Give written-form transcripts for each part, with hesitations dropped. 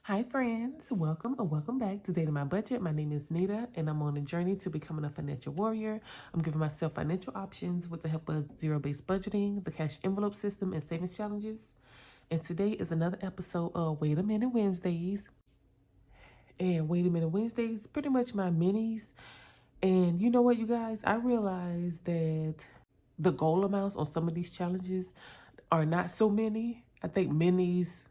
Hi friends, welcome or welcome back to Dating My Budget. My name is Nita and I'm on a journey to becoming a financial warrior. I'm giving myself financial options with the help of zero-based budgeting, the cash envelope system, and savings challenges. And today is another episode of Wait a Minute Wednesdays. And Wait a Minute Wednesdays, pretty much my minis. And you know what, you guys? I realized that the goal amounts on some of these challenges are not so many. I think minis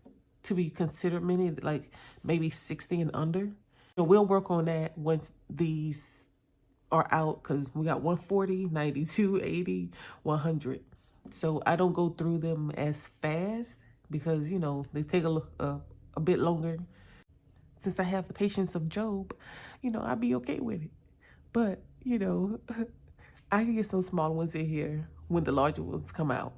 to be considered many, like maybe 60 and under. And we'll work on that once these are out because we got 140, 92, 80, 100. So I don't go through them as fast because, they take a bit longer. Since I have the patience of Job, I'd be okay with it. But, I can get some small ones in here when the larger ones come out.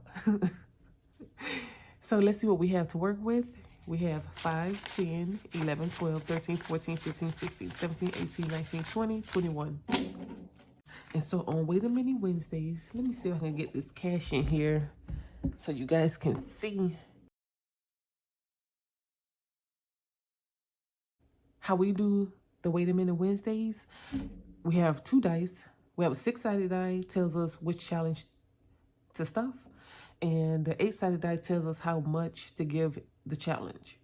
So let's see what we have to work with. We have 5, 10, 11, 12, 13, 14, 15, 16, 17, 18, 19, 20, 21. And so on Wait a Minute Wednesdays, let me see if I can get this cash in here so you guys can see how we do the Wait a Minute Wednesdays. We have 2 dice. We have a 6-sided die, tells us which challenge to stuff. And the 8-sided die tells us how much to give the challenge.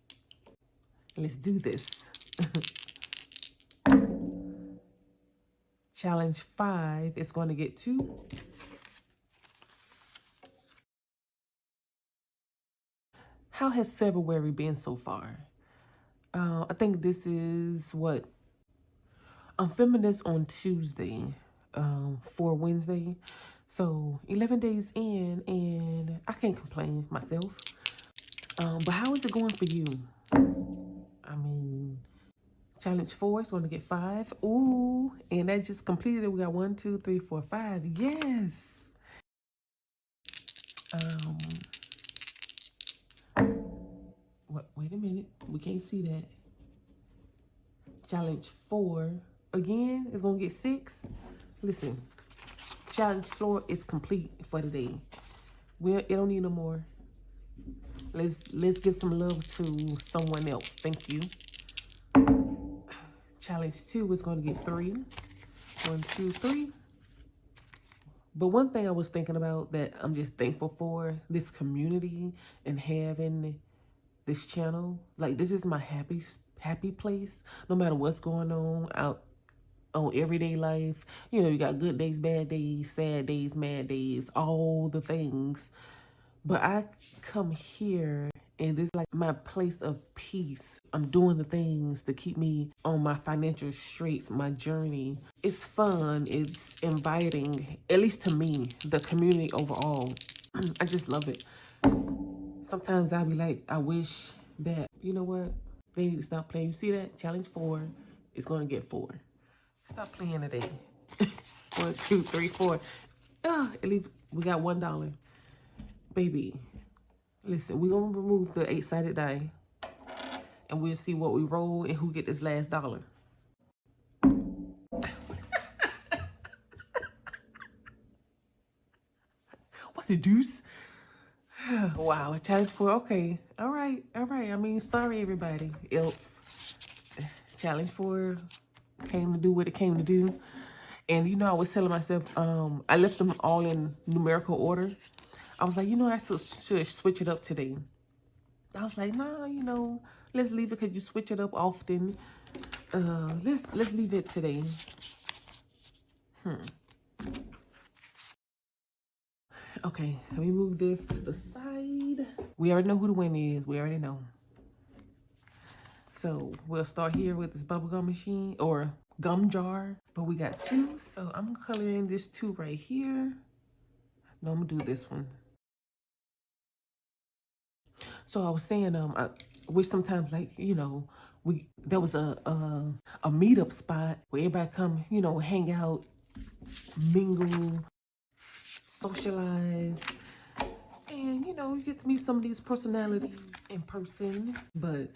Let's do this. Challenge 5 is going to get 2. How has February been so far? I think this is what? I'm filming this on Tuesday for Wednesday. So 11 days in and I can't complain myself. But how is it going for you? I mean, challenge 4 is going to get 5. Ooh, and that just completed it. We got 1, 2, 3, 4, 5. Yes. Wait a minute. We can't see that. Challenge 4 again is going to get 6. Listen, challenge 4 is complete for the day. It don't need no more. Let's give some love to someone else. Thank you. Challenge 2 is going to get 3. 1, 2, 3. But one thing I was thinking about that I'm just thankful for, this community and having this channel. Like, this is my happy place. No matter what's going on out on everyday life, you got good days, bad days, sad days, mad days, all the things. But I come here and this is like my place of peace. I'm doing the things to keep me on my financial straits, my journey. It's fun. It's inviting, at least to me, the community overall. I just love it. Sometimes I'll be like, I wish that, you know what? They need to stop playing. You see that? Challenge 4 is going to get 4. Stop playing today. 1, 2, 3, 4. At least we got $1. Baby, listen, we're going to remove the 8-sided die. And we'll see what we roll and who get this last dollar. What the deuce? Wow, challenge 4. Okay. All right. I mean, sorry, everybody else. Challenge 4 came to do what it came to do. And, I was telling myself, I left them all in numerical order. I was like, I should switch it up today. I was like, nah, let's leave it because you switch it up often. Let's leave it today. Okay, let me move this to the side. We already know who the winner is. We already know. So we'll start here with this bubblegum machine or gum jar. But we got 2, so I'm coloring this 2 right here. No, I'm gonna do this one. So I was saying, I wish sometimes, like, there was a meetup spot where everybody come, hang out, mingle, socialize, and you get to meet some of these personalities in person. But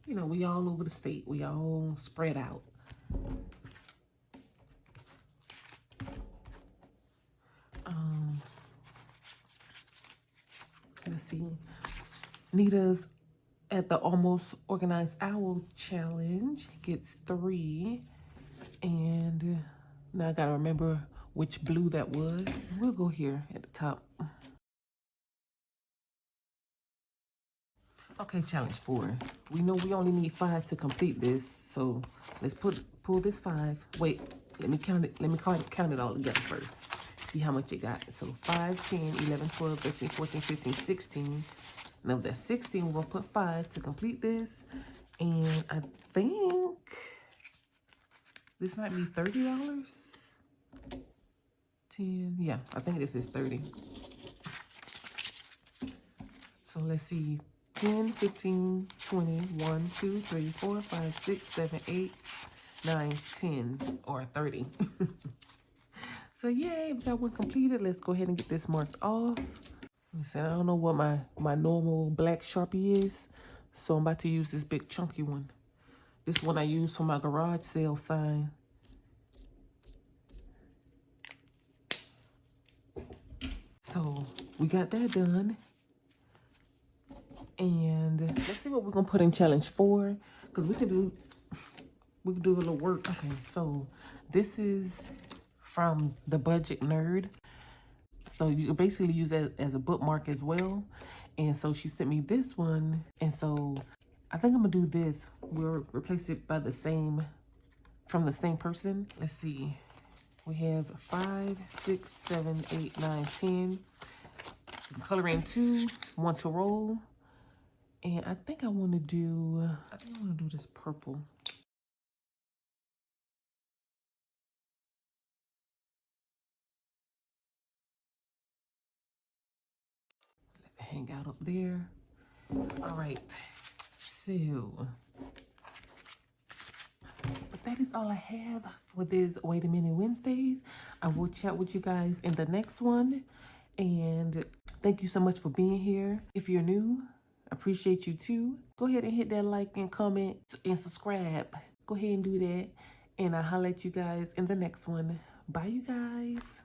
we all over the state. We all spread out. Let's see. Nita's at the Almost Organized Owl Challenge gets 3. And now I gotta remember which blue that was. We'll go here at the top. Okay, challenge 4. We know we only need 5 to complete this, so let's pull this 5. Wait, let me count it. Let me count it all together first. See how much it got. So 5, 10, 11, 12, 13, 14, 15, 16. And of that 16, we're gonna put 5 to complete this. And I think this might be $30. 10, yeah, I think this is 30. So let's see. 10, 15, 20, 1, 2, 3, 4, 5, 6, 7, 8, 9, 10, or 30. So yay, we got one completed. Let's go ahead and get this marked off. Listen, I don't know what my normal black Sharpie is, so I'm about to use this big chunky one. This one I use for my garage sale sign. So we got that done. And let's see what we're gonna put in challenge 4, because we could do a little work. Okay, so this is from the Budget Nerd. So you can basically use that as a bookmark as well. And so she sent me this one, and so I think I'm gonna do this. We'll replace it by from the same person. Let's see. We have 5, 6, 7, 8, 9, 10. Coloring 2, 1 to roll. And I think I want to do this purple. Let it hang out up there. All right, so, but that is all I have for this Wait a Minute Wednesdays. I will chat with you guys in the next one. And thank you so much for being here. If you're new, appreciate you too. Go ahead and hit that like and comment and subscribe. Go ahead and do that. And I'll holler at you guys in the next one. Bye, you guys.